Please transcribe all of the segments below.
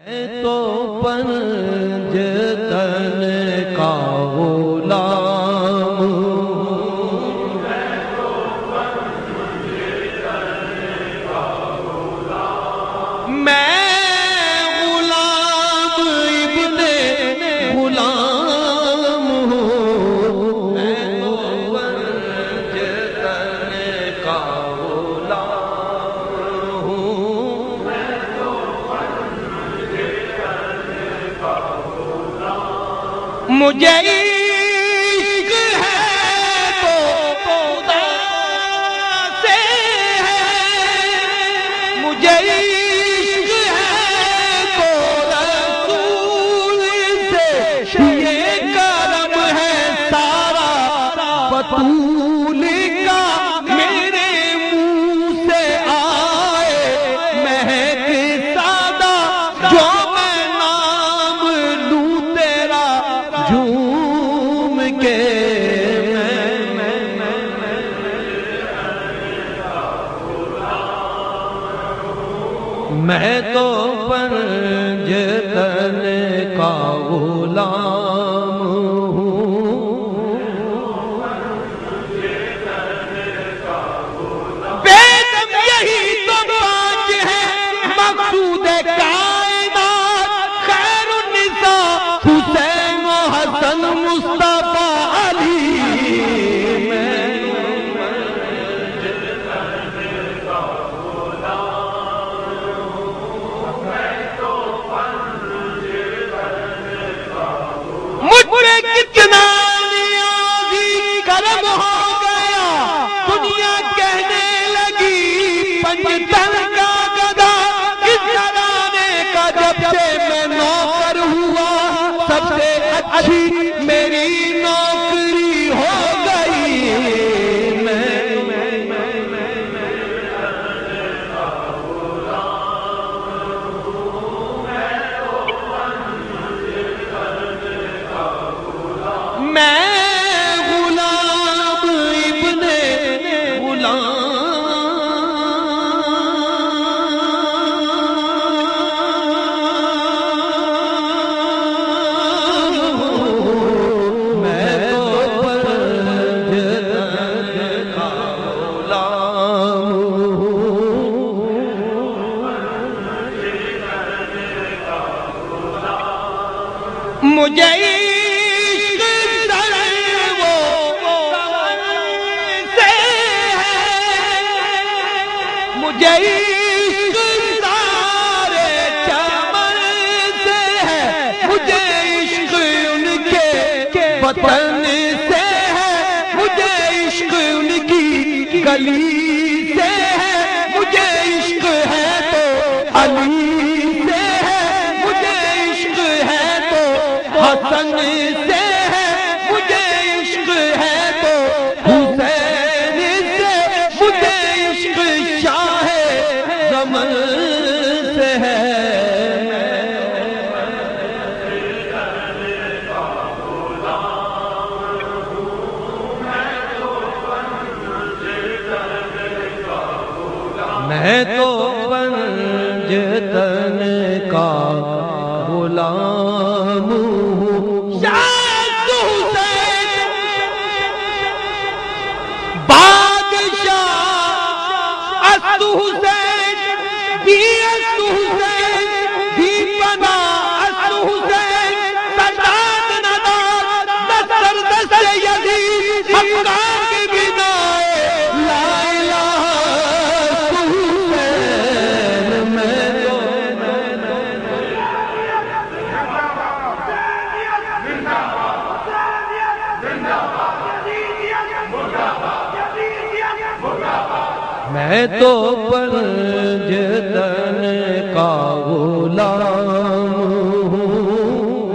میں تو پنجتن کا غلام ہوں، میں غلام ابن غلام ہوں، میں تو پنجتن کا غلام ہوں، مجھے عشق ہے تو خدا سے ہے، مجھے عشق ہے تو رسول سے، یہ کرم ہے سارا بطول کا میرے منہ سے آئے، مہک سادہ جو میں نام لوں تیرا جھوم کے، میں تو پنجتن کا غلام ہوں، بیگم یہی تو پانچ ہے مقصود کائنات، خیر النساء حسین و حسن مصطفیٰ علی، مجھے کتنا نیازی کرم ہو گیا، دنیا کہنے لگی پنجتن کا گدا، اس گھرانے کا جب سے میں نوکر ہوا، سب سے اچھی میری نوکری ہو گئی، میں غلام ابن غلام، میں تو پنجتن کا غلام ہوں، مجھے مجھے عشق سارے چمن سے ہے، مجھے عشق ان کے وطن سے ہے، مجھے عشق ان کی گلی سے ہے، مجھے عشق ہے تو علی سے ہے، مجھے عشق ہے تو حسن سے ہے، مجھے عشق ہے تو حسین سے، مجھے عشق شاہ زمن سے ہے، میں تو پنجتن کا غلام ہوں، شاہ حسین بادشاہ است حسین بھی است حسین بھی بنا است حسین، سردار ندار دستر دست یزید حقدار کی بنائے لا الہ میں تو پنجتن کا غلام ہوں،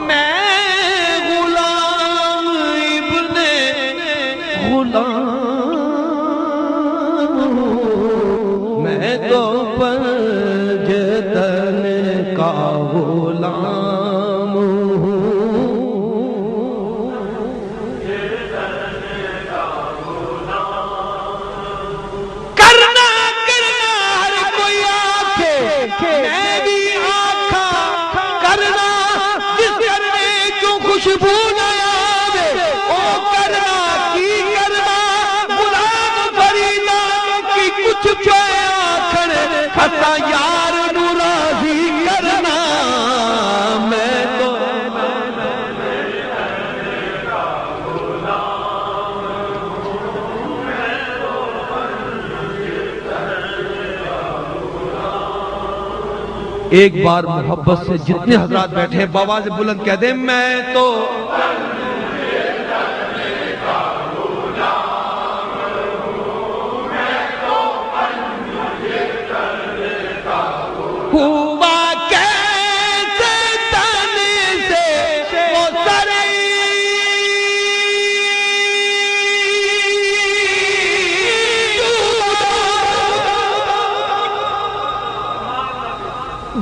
میں غلام ابن غلام ہوں، میں تو پنجتن کا غلام ہوں، کرنا خوشبو نہ آوے او کرنا کی کرنا غلام فریدا کی کچھ پہ آخر خطا یار نو راضی کرنا میں تو ایک بار محبت سے جتنے حضرات بیٹھے ہیں بآواز بلند کہہ دیں میں تو ہوا کیسے تن سے وہ سرے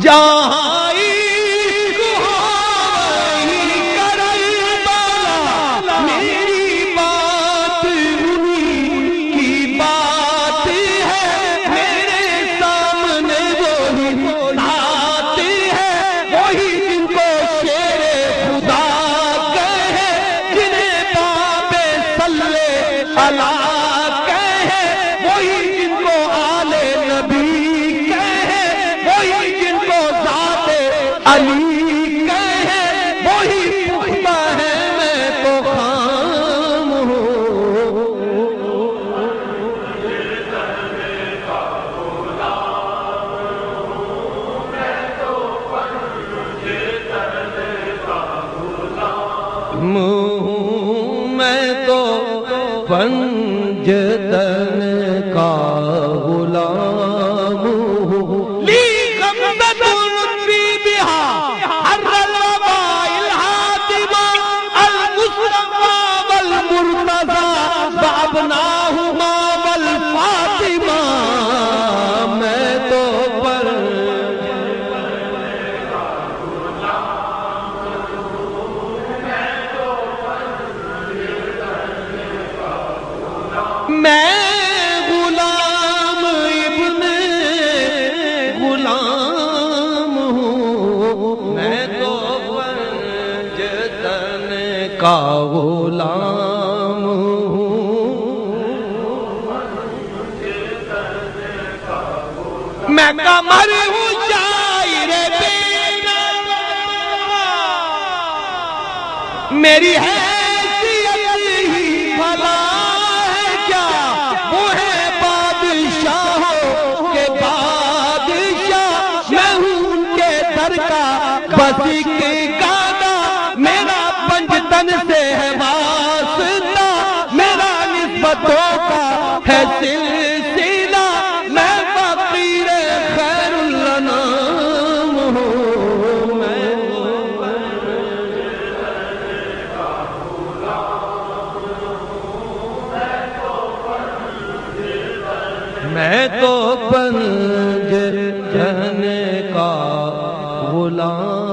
جہاں پنجتن کا غلام لی غمزت نطفی بہا حر الوبائل حاتمہ المصطفى والمرتضى وابناہما والفاطمہ میں تو میں غلام ابن غلام ہوں میں تو پنجتن کا غلام ہوں میں قمر ہوں شاعر بے نوا میری حیثیت ہی بھلا بس ایک گانا میرا پنجتن سے ہے واسطہ میرا نسبتوں کا ہے سلسلہ میں فقیر خیر الانام ہوں میں تو پنجتن کا غلام